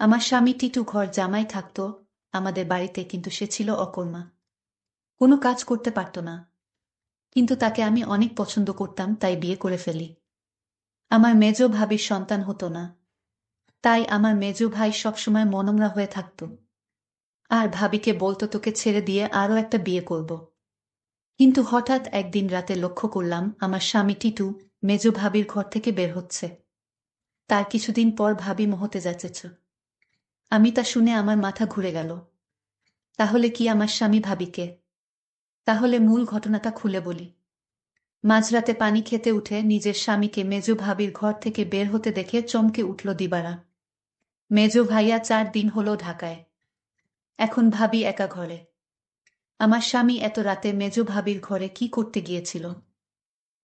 আমার স্বামী টিটু ঘর জামাই থাকতো আমাদের বাড়িতে, কিন্তু সে ছিল অকর্মা। কোনো কাজ করতে পারত না। কিন্তু তাকে আমি অনেক পছন্দ করতাম, তাই বিয়ে করে ফেলি। আমার মেজ ভাবির সন্তান হতো না, তাই আমার মেজ ভাই সবসময় মনমরা হয়ে থাকত আর ভাবিকে বলতো তোকে ছেড়ে দিয়ে আরও একটা বিয়ে করব। কিন্তু হঠাৎ একদিন রাতে লক্ষ্য করলাম আমার স্বামী টিটু মেজ ভাবির ঘর থেকে বের হচ্ছে। তার কিছুদিন পর ভাবি মহতে যাচ্ছেছ। আমি তা শুনে আমার মাথা ঘুরে গেল। তাহলে কি আমার স্বামী ভাবিকে? তাহলে মূল ঘটনাটা খুলে বলি। মাঝরাতে পানি খেতে উঠে নিজের স্বামীকে মেজ ভাবির ঘর থেকে বের হতে দেখে চমকে উঠল দিবারা। মেজ ভাইয়া 4 দিন হলো ঢাকায়। এখন ভাবি একা ঘরে। আমার স্বামী এত রাতে মেজ ভাবির ঘরে কি করতে গিয়েছিল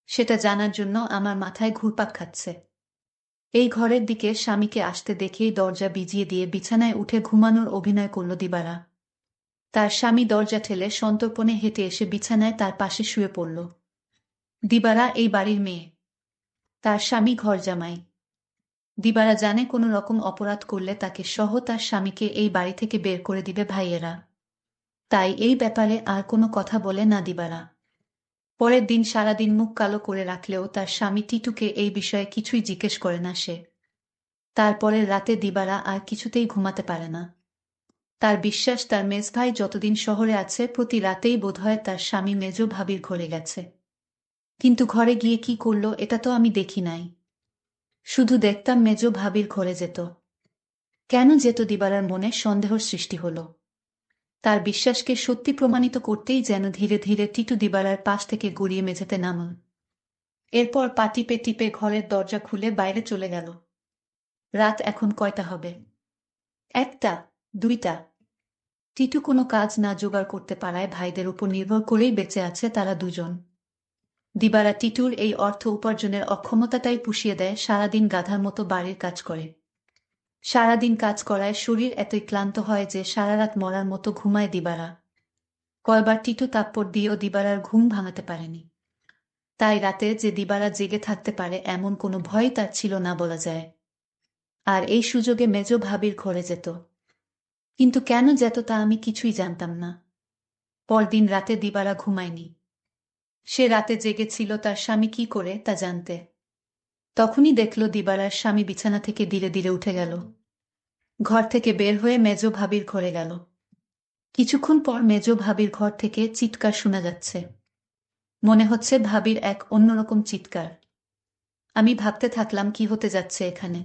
সেটা জানার জন্য আমার মাথায় ঘুরপাক খাচ্ছে। এই ঘরের দিকে স্বামীকে আসতে দেখেই দরজা ভিজিয়ে দিয়ে বিছানায় উঠে ঘুমানোর অভিনয় করল দিবারা। তার স্বামী দরজা ঠেলে সন্তর্পণে হেঁটে এসে বিছানায় তার পাশে শুয়ে পড়ল। দিবারা এই বাড়ির মেয়ে, তার স্বামী ঘর জামাই। দিবারা জানে কোনো রকম অপরাধ করলে তাকে সহ তার স্বামীকে এই বাড়ি থেকে বের করে দিবে ভাইয়েরা। তাই এই ব্যাপারে আর কোনো কথা বলে না দিবারা। পরের দিন সারাদিন মুখ কালো করে রাখলেও তার স্বামী টিটুকে এই বিষয়ে কিছুই জিজ্ঞেস করে না সে। তারপরের রাতে দিবারা আর কিছুতেই ঘুমাতে পারে না। তার বিশ্বাস তার মেজ ভাই যতদিন শহরে আছে প্রতি রাতেই বোধহয় তার স্বামী মেজ ভাবির ঘরে গেছে। কিন্তু ঘরে গিয়ে কি করলো এটা তো আমি দেখি নাই। শুধু দেখতাম মেজ ভাবির ঘরে যেত। কেন যেত দিবারার মনে সন্দেহর সৃষ্টি হল। তার বিশ্বাসকে সত্যি প্রমাণিত করতেই যেন ধীরে ধীরে টিটু দিবারার পাশ থেকে গড়িয়ে মেঝেতে নামল। এরপর পা টিপে টিপে ঘরের দরজা খুলে বাইরে চলে গেল। রাত এখন কয়টা হবে? 1টা, 2টা। টিটু কোনো কাজ না জোগাড় করতে পারায় ভাইদের উপর নির্ভর করেই বেঁচে আছে তারা দুজন। দিবারা টিটুর এই অর্থ উপার্জনের অক্ষমতাটাই পুষিয়ে দেয়, সারাদিন গাধার মতো বাড়ির কাজ করে। সারাদিন কাজ করায় শরীর এতই ক্লান্ত হয় যে সারারাত মরার মতো ঘুমায় দিবারা। কয়বার টিটু তাপ্পড় দিয়েও দিবারার ঘুম ভাঙাতে পারেনি। তাই রাতে যে দিবারা জেগে থাকতে পারে এমন কোনো ভয় তার ছিল না বলা যায়। আর এই সুযোগে মেজ ভাবির ঘরে যেত। কিন্তু কেন যেত তা আমি কিছুই জানতাম না। পরদিন রাতে দিবারা ঘুমায়নি। সে রাতে জেগেছিল তার স্বামী কি করে তা জানতে। তখনই দেখল দিবারার স্বামী বিছানা থেকে ধীরে ধীরে উঠে গেল। ঘর থেকে বের হয়ে মেজ ভাবির ঘরে গেল। কিছুক্ষণ পর মেজ ভাবির ঘর থেকে চিৎকার শোনা যাচ্ছে। মনে হচ্ছে ভাবির এক অন্যরকম চিৎকার। আমি ভাবতে থাকলাম কি হতে যাচ্ছে এখানে।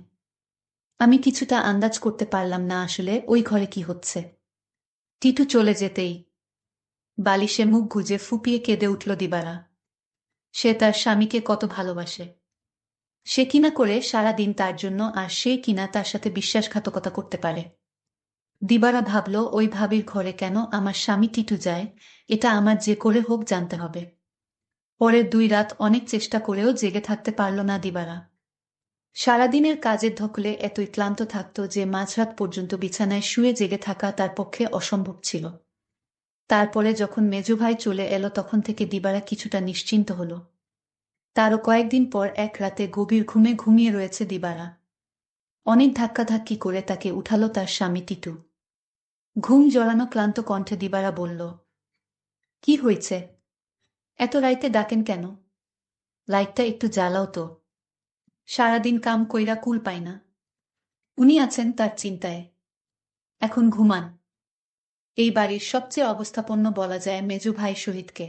আমি কিছুটা আন্দাজ করতে পারলাম না আসলে ওই ঘরে কি হচ্ছে। টিটু চলে যেতেই বালিশে মুখ গুজে ফুপিয়ে কেঁদে উঠল দিবারা। সে তার স্বামীকে কত ভালোবাসে। সে কিনা করে সারা দিন তার জন্য, আর সে কিনা তার সাথে বিশ্বাসঘাতকতা করতে পারে। দিবারা ভাবল ওই ভাবির ঘরে কেন আমার স্বামী টিটু যায়, এটা আমার যে করে হোক জানতে হবে। পরের 2 রাত অনেক চেষ্টা করেও জেগে থাকতে পারল না দিবারা। সারাদিনের কাজের ধকলে এতই ক্লান্ত থাকত যে মাঝরাত পর্যন্ত বিছানায় শুয়ে জেগে থাকা তার পক্ষে অসম্ভব ছিল। তারপরে যখন মেজো ভাই চলে এলো তখন থেকে দিবারা কিছুটা নিশ্চিন্ত হল। তারও কয়েকদিন পর এক রাতে গভীর ঘুমে ঘুমিয়ে রয়েছে দিবারা। অনেক ধাক্কাধাক্কি করে তাকে উঠালো তার স্বামী টিটু। ঘুম জড়ানো ক্লান্ত কণ্ঠে দিবারা বলল, কি হয়েছে? এত রাইতে ডাকেন কেন? লাইটটা একটু জ্বালাও তো। সারাদিন কাম কইরা কুল পাই না। উনি আছেন তার চিন্তায়। এখন ঘুমান। এই বাড়ির সবচেয়ে অবস্থাপন্ন বলা যায় মেজু ভাই শহীদকে।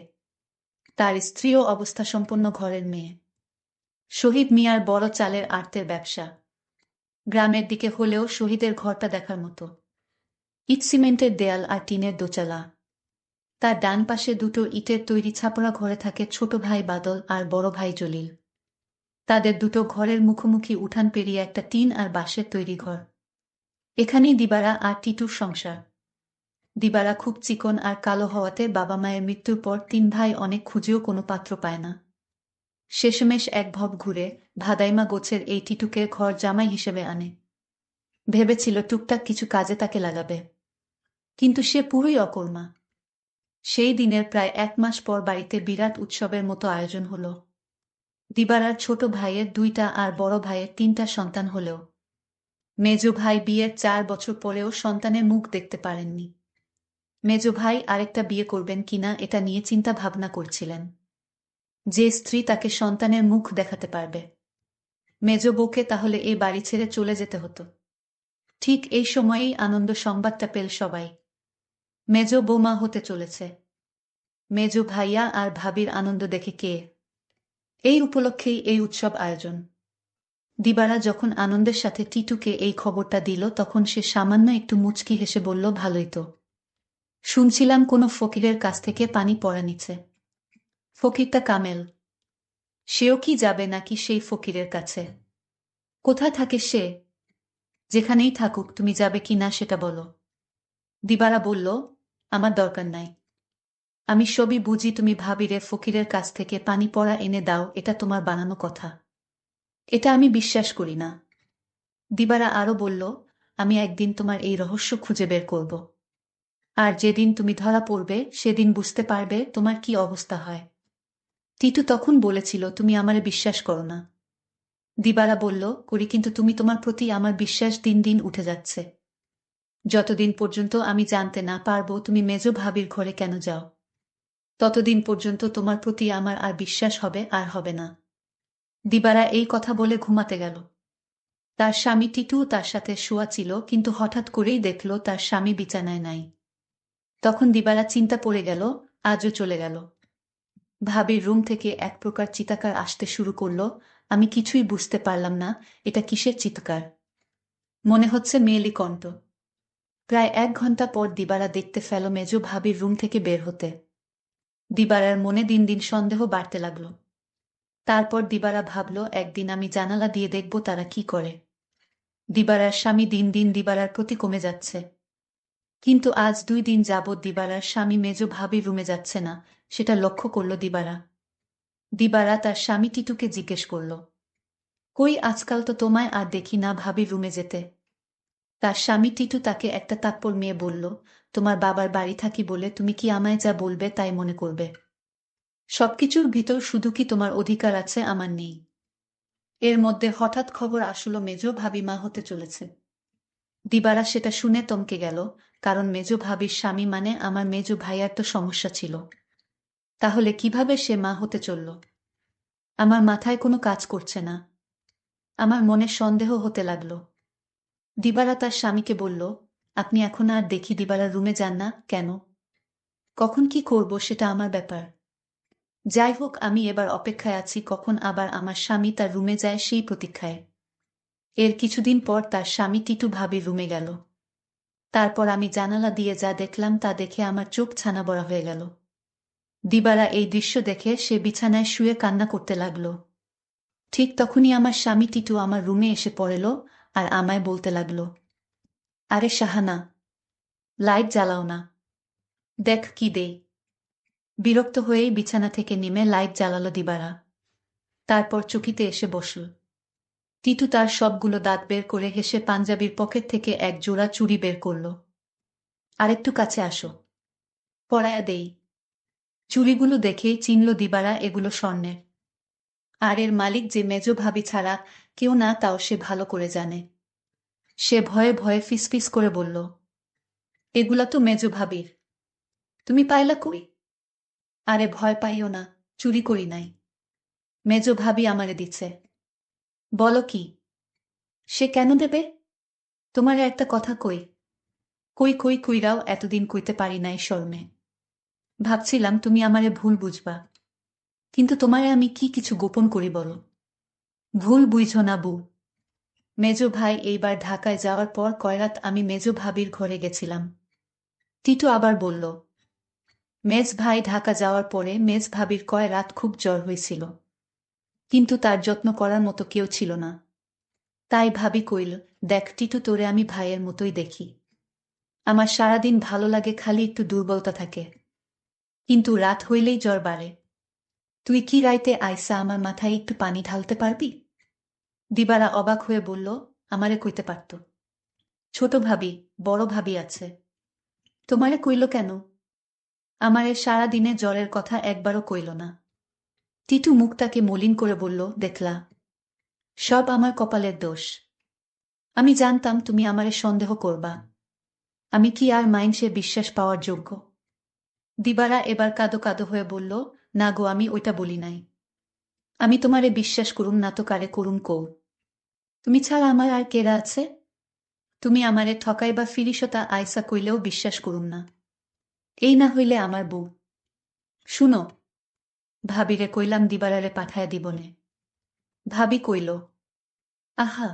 তার স্ত্রীও অবস্থাসম্পন্ন ঘরের মেয়ে। শহীদ মিয়ার বড় চালের আড়তের ব্যবসা। গ্রামের দিকে হলেও শহীদের ঘরটা দেখার মতো। ইট সিমেন্টের দেয়াল আর টিনের দোচালা। তার ডান পাশে 2টো ইটের তৈরি ছাপড়া ঘরে থাকে ছোট ভাই বাদল আর বড় ভাই জলিল। তাদের 2টো ঘরের মুখোমুখি উঠান পেরিয়ে একটা টিন আর বাঁশের তৈরি ঘর। এখানেই দিবারা আর টিটুর সংসার। দিবারা খুব চিকন আর কালো হওয়াতে বাবা মায়ের মৃত্যুর পর 3 ভাই অনেক খুঁজেও কোনো পাত্র পায় না। শেষমেশ এক ভব ঘুরে ভাদাইমা গোছের এই টিটুকে ঘর জামাই হিসেবে আনে। ভেবেছিল টুকটাক কিছু কাজে তাকে লাগাবে। কিন্তু সে পুরোই অকর্মা। সেই দিনের প্রায় 1 মাস পর বাড়িতে বিরাট উৎসবের মতো আয়োজন হলো। দিবারার ছোট ভাইয়ের 2টা আর বড় ভাইয়ের 3টা সন্তান হলেও মেজ ভাই বিয়ের 4 বছর পরেও সন্তানের মুখ দেখতে পারেননি। মেজ ভাই আরেকটা বিয়ে করবেন কিনা এটা নিয়ে চিন্তা ভাবনা করছিলেন। যে স্ত্রী তাকে সন্তানের মুখ দেখাতে পারবে, মেজ বউকে তাহলে এই বাড়ি ছেড়ে চলে যেতে হতো। ঠিক এই সময়েই আনন্দ সংবাদটা পেল সবাই। মেজ বৌমা হতে চলেছে। মেজ ভাইয়া আর ভাবির আনন্দ দেখে কে। এই উপলক্ষেই এই উৎসব আয়োজন। দিবারা যখন আনন্দের সাথে টিটুকে এই খবরটা দিল তখন সে সামান্য একটু মুচকি হেসে বলল, ভালোই তো। শুনছিলাম কোনো ফকিরের কাছ থেকে পানি পড়া নিচ্ছে। ফকিরটা কামেল। সেও কি যাবে নাকি সেই ফকিরের কাছে? কোথায় থাকে সে? যেখানেই থাকুক, তুমি যাবে কি না সেটা বলো। দিবারা বলল, আমার দরকার নাই। আমি সবই বুঝি, তুমি ভাবিরে ফকিরের কাছ থেকে পানি পড়া এনে দাও, এটা তোমার বানানো কথা। এটা আমি বিশ্বাস করি না। দিবারা আরো বলল, আমি একদিন তোমার এই রহস্য খুঁজে বের করব। আর যেদিন তুমি ধরা পড়বে সেদিন বুঝতে পারবে তোমার কি অবস্থা হয়। টিটু তখন বলেছিল, তুমি আমারে বিশ্বাস করো না। দিবারা বলল, করি, কিন্তু তুমি তোমার প্রতি আমার বিশ্বাস দিন দিন উঠে যাচ্ছে। যতদিন পর্যন্ত আমি জানতে না পারবো তুমি মেজ ভাবির ঘরে কেন যাও, ততদিন পর্যন্ত তোমার প্রতি আমার আর বিশ্বাস হবে আর হবে না। দিবারা এই কথা বলে ঘুমাতে গেল। তার স্বামী টিটু তার সাথে শোয়া ছিল, কিন্তু হঠাৎ করেই দেখল তার স্বামী বিছানায় নাই। তখন দিবারা চিন্তা পড়ে গেল, আজও চলে গেল। ভাবির রুম থেকে এক প্রকার চিৎকার আসতে শুরু করল। আমি কিছুই বুঝতে পারলাম না, এটা কিসের চিৎকার। মনে হচ্ছে মেয়েলি কণ্ঠ। প্রায় 1 ঘন্টা পর দিবারা দেখতে ফেল মেজ ভাবির রুম থেকে বের হতে। দিবারার মনে দিন দিন সন্দেহ বাড়তে লাগল। তারপর দিবারা ভাবল, একদিন আমি জানালা দিয়ে দেখব তারা কি করে। দিবারার স্বামী দিন দিন দিবারার প্রতি কমে যাচ্ছে। কিন্তু আজ 2 দিন যাবৎ দিবারার স্বামী মেজ ভাবির রুমে যাচ্ছে না, সেটা লক্ষ্য করল দিবারা। দিবারা তার স্বামী টিটুকে জিজ্ঞেস করল, কই, আজকাল তো তোমায় আর দেখি না ভাবির রুমে যেতে। তার স্বামী টিটু তাকে একটা তাপ্পড় মেয়ে বলল, তোমার বাবার বাড়ি থাকি বলে তুমি কি আমায় যা বলবে তাই মনে করবে? সবকিছুর ভিতর শুধু কি তোমার অধিকার আছে, আমার নেই? এর মধ্যে হঠাৎ খবর আসলো মেজ ভাবি মা হতে চলেছে। দিবারা সেটা শুনে থমকে গেল, কারণ মেজ ভাবির স্বামী মানে আমার মেজ ভাইয়ার তো সমস্যা ছিল। তাহলে কিভাবে সে মা হতে চলল? আমার মাথায় কোনো কাজ করছে না। আমার মনে সন্দেহ হতে লাগলো। দিবারা তার স্বামীকে বলল, আপনি এখন আর দেখি দিবারার রুমে যান না কেন? কখন কি করব সেটা আমার ব্যাপার। যাই হোক, আমি এবার অপেক্ষায় আছি কখন আবার আমার স্বামী তার রুমে যায় সেই প্রতীক্ষায়। এর কিছুদিন পর তার স্বামী টিটু ভাবির রুমে গেল। তারপর আমি জানালা দিয়ে যা দেখলাম তা দেখে আমার চোখ ছানা বড়া হয়ে গেল। দিবারা এই দৃশ্য দেখে সে বিছানায় শুয়ে কান্না করতে লাগল। ঠিক তখনই আমার স্বামী টিটু আমার রুমে এসে পড়ল আর আমায় বলতে লাগল, আরে শাহানা, লাইট জ্বালাও না, দেখ কি দেই। বিরক্ত হয়েই বিছানা থেকে নেমে লাইট জ্বালালো দিবারা। তারপর চকিতে এসে বসল। টিটু তার সবগুলো দাঁত বের করে হেসে পাঞ্জাবির পকেট থেকে এক জোড়া চুড়ি বের করল। আরেকটু কাছে আসো, পরায়া দেই। চুড়িগুলো দেখেই চিনল দিবারা এগুলো স্বর্ণের। আর এর মালিক যে মেজ ভাবি ছাড়া কেউ না, তাও সে ভালো করে জানে। সে ভয়ে ভয়ে ফিসফিস করে বলল, এগুলা তো মেজ ভাবির। তুমি পাইলা কই? আরে ভয় পাইও না, চুরি করি নাই। মেজ ভাবি আমারে দিচ্ছে। বলো কি? সে কেন দেবে? তোমারে একটা কথা কই। কই কই কইরাও এতদিন কইতে পারি নাই শর্মে। ভাবছিলাম তুমি আমারে ভুল বুঝবা, কিন্তু তোমারে আমি কি কিছু গোপন করি বলো। ভুল বুঝো না বউ। মেজ ভাই এইবার ঢাকায় যাওয়ার পর কয়রাত আমি মেজ ভাবির ঘরে গেছিলাম। টিটু আবার বলল, মেজ ভাই ঢাকা যাওয়ার পরে মেজ ভাবির কয় রাত খুব জ্বর হয়েছিল, কিন্তু তার যত্ন করার মতো কেউ ছিল না। তাই ভাবি কইল, দেখ টিটু, তোরে আমি ভাইয়ের মতোই দেখি। আমার সারাদিন ভালো লাগে, খালি একটু দুর্বলতা থাকে, কিন্তু রাত হইলেই জ্বর বাড়ে। তুই কি রাইতে আইসা আমার মাথায় একটু পানি ঢালতে পারবি? দিবারা অবাক হয়ে বলল, আমারে কইতে পারত। ছোট ভাবি, বড় ভাবি আছে। তোমারে কইল কেন? আমারে সারা দিনে জ্বরের কথা একবারও কইল না। টিটু মুখটাকে মলিন করে বলল, দেখলা, সব আমার কপালের দোষ। আমি জানতাম তুমি আমারে সন্দেহ করবা। আমি কি আর মাইনষে বিশ্বাস পাওয়ার যোগ্য? দিবারা এবার কাঁদো কাঁদো হয়ে বলল, না গো, আমি ওইটা বলি নাই। আমি তোমারে বিশ্বাস করুম না তো কারে করুম কও? তুমি ছাড়া আমার আর কেরা আছে? তুমি আমারে ঠকাইবা ফিরিসতা আয়সা কইলেও বিশ্বাস করুম না। এই না হইলে আমার বউ। শুনো, ভাবিরে কইলাম দিবারারে পাঠায়া দিবনে। ভাবি কইল, আহা,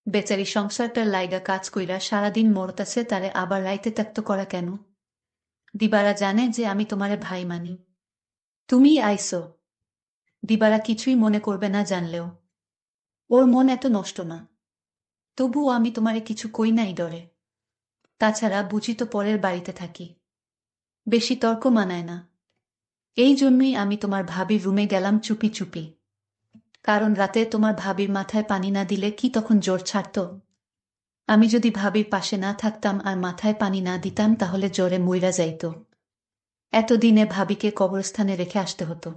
বেচারি সংসারটার লাইগা কাজ কইরা সারাদিন মরতাছে, তারে আবার রাইতে ত্যাক্ত করা কেন? দিবারা জানে যে আমি তোমারে ভাই মানি। তুমিই আইসো, দিবারা কিছুই মনে করবে না জানলেও। ওর মন এত নষ্ট না। তবুও আমি তোমারে কিছু কই নাই ডরে। তাছাড়া বুঝি তো পরের বাড়িতে থাকি, বেশি তর্ক মানায় না। এই জন্যই আমি তোমার ভাবির রুমে গেলাম চুপি চুপি। কারণ রাতে তোমার ভাবির মাথায় পানি না দিলে কি তখন জ্বর ছাড়ত? আমি যদি ভাবির পাশে না থাকতাম আর মাথায় পানি না দিতাম তাহলে জ্বরে মইরা যাইত। এতদিনে ভাবিকে কবরস্থানে রেখে আসতে হতো।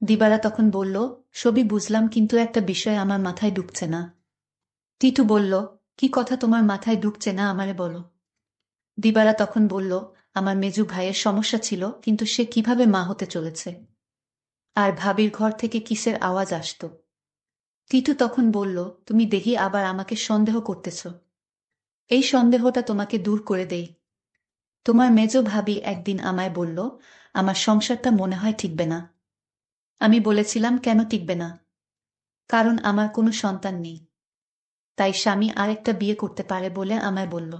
দিবারা তখন বলল, সবই বুঝলাম, কিন্তু একটা বিষয় আমার মাথায় ঢুকছে না। টিটু বলল, কি কথা তোমার মাথায় ঢুকছে না আমারে বলো। দিবারা তখন বলল, আমার মেজু ভাইয়ের সমস্যা ছিল, কিন্তু সে কিভাবে মা হতে চলেছে। আর ভাবির ঘর থেকে কিসের আওয়াজ আসত। টিটু তখন বলল, তুমি দেখি আবার আমাকে সন্দেহ করতেছ। এই সন্দেহটা তোমাকে দূর করে দেই। তোমার মেজো ভাবি একদিন আমায় বলল, আমার সংসারটা মনে হয় টিকবে না। আমি বলেছিলাম, কেন টিকবে না? কারণ আমার কোনো সন্তান নেই। তাই স্বামী আরেকটা বিয়ে করতে পারে বলে আমায় বলল।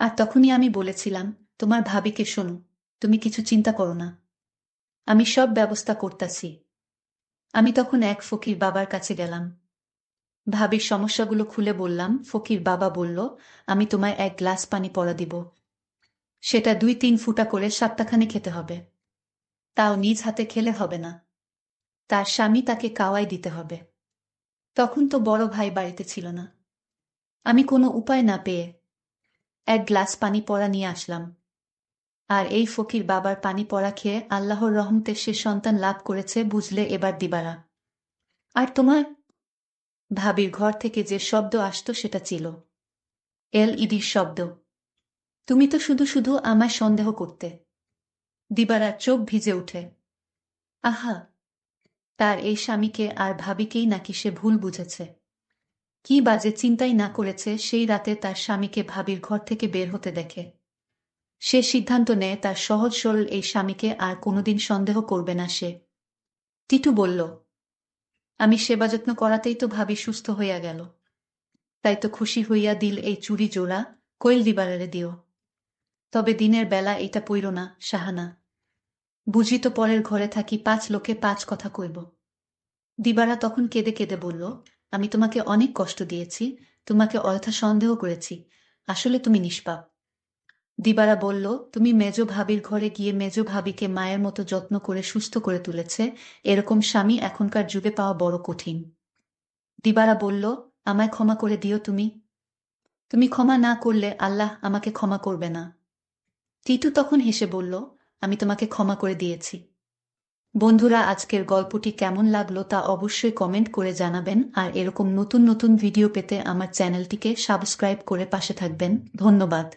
আর তখনই আমি বলেছিলাম, তোমার ভাবিকে শোনো, তুমি কিছু চিন্তা করো না, আমি সব ব্যবস্থা করতাছি। আমি তখন এক ফকির বাবার কাছে গেলাম। ভাবির সমস্যাগুলো খুলে বললাম। ফকির বাবা বলল, আমি তোমায় এক গ্লাস পানি পড়া দিব। সেটা 2-3 ফুটা করে সপ্তাহখানে খেতে হবে। তাও নিজ হাতে খেলে হবে না, তার স্বামী তাকে কাওয়াই দিতে হবে। তখন তো বড় ভাই বাড়িতে ছিল না। আমি কোনো উপায় না পেয়ে এক গ্লাস পানি পড়া নিয়ে আসলাম। আর এই ফকির বাবার পানি পড়া খেয়ে আল্লাহর রহমতে সে সন্তান লাভ করেছে, বুঝলে এবার দিবারা। আর তোমার ভাবির ঘর থেকে যে শব্দ আসতো সেটা ছিল এলইডির শব্দ। তুমি তো শুধু শুধু আমায় সন্দেহ করতে। দিবারার চোখ ভিজে উঠে। আহা, তার এই স্বামীকে আর ভাবিকেই নাকি সে ভুল বুঝেছে। কি বাজে চিন্তাই না করেছে সেই রাতে তার স্বামীকে ভাবির ঘর থেকে বের হতে দেখে। সে সিদ্ধান্ত নেয় তার সহজ সরল এই স্বামীকে আর কোনোদিন সন্দেহ করবে না সে। টিটু বলল, আমি সেবা যত্ন করাতেই তো ভাবি সুস্থ হইয়া গেল। তাই তো খুশি হইয়া দিল এই চুড়ি জোড়া, কইল দিবারারে দিও। তবে দিনের বেলা এটা পইর না, সাহানা। বুঝি তো পরের ঘরে থাকি, 5 লোকে 5 কথা কইব। দিবারা তখন কেঁদে কেঁদে বলল, আমি তোমাকে অনেক কষ্ট দিয়েছি, তোমাকে অযথা সন্দেহ করেছি, আসলে তুমি নিষ্পাপ। দিবারা বলল, তুমি মেজ ভাবির ঘরে গিয়ে মেজ ভাবিকে মায়ের মতো যত্ন করে সুস্থ করে তুলেছে, এরকম স্বামী এখনকার যুগে পাওয়া বড় কঠিন। দিবারা বলল, আমায় ক্ষমা করে দিও তুমি। তুমি ক্ষমা না করলে আল্লাহ আমাকে ক্ষমা করবে না। টিটু তখন হেসে বলল, আমি তোমাকে ক্ষমা করে দিয়েছি। বন্ধুরা, আজকের গল্পটি কেমন লাগলো তা অবশ্যই কমেন্ট করে জানাবেন, আর এরকম নতুন নতুন ভিডিও পেতে আমার চ্যানেলটিকে সাবস্ক্রাইব করে পাশে থাকবেন। ধন্যবাদ।